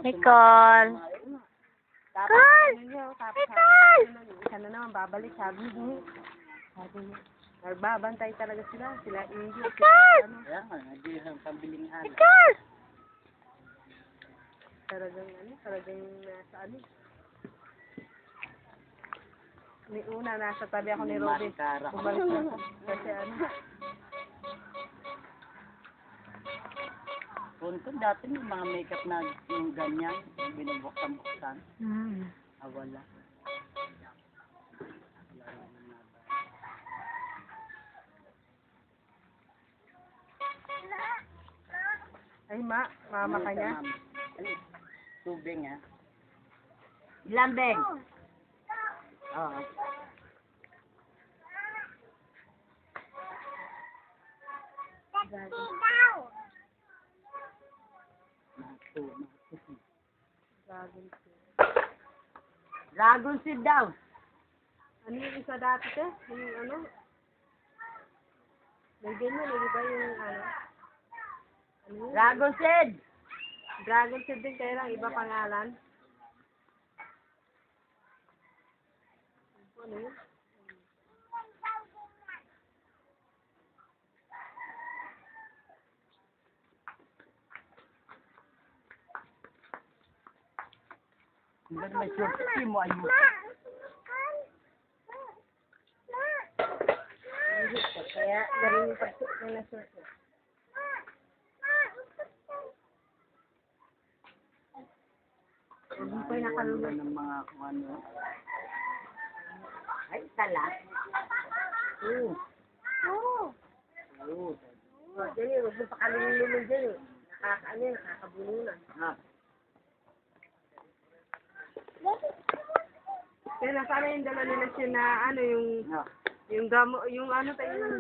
Nicole! Isa na naman, babalik, sabi niya. Nagbabantay talaga sila. Sila Indio. Kaya nga, nagbilang pambilingan. Talagang nasa ano. May una, nasa tabi ako ni Robin. Bumalik na ako. Kasi ano. Kung dati may mga makeup na yung ganyan, binubuksan-buksan. Wala. Ay, mama ka niya. Tubig nga. Lambing! Oo. Dragon seed daw. Ano yung isa dati, te? Yung ano? May ganyan, di ba yung ano? Ano yun? Dragon seed! Dragon seed din kaya lang, iba pangalan. Ano yun? Ba't may short mo ayun? Kaya, galing yung pagsuot na shirt niya. Hindi ko yung nakalulog. Ng mga kung ano. Ay, tala. Oo. Diyan yun, huwag mo pa kalululog dyan eh. Nakakabununan. Kaya nasana yung dala nila siya na ano yung gamo, yung ano tayo yung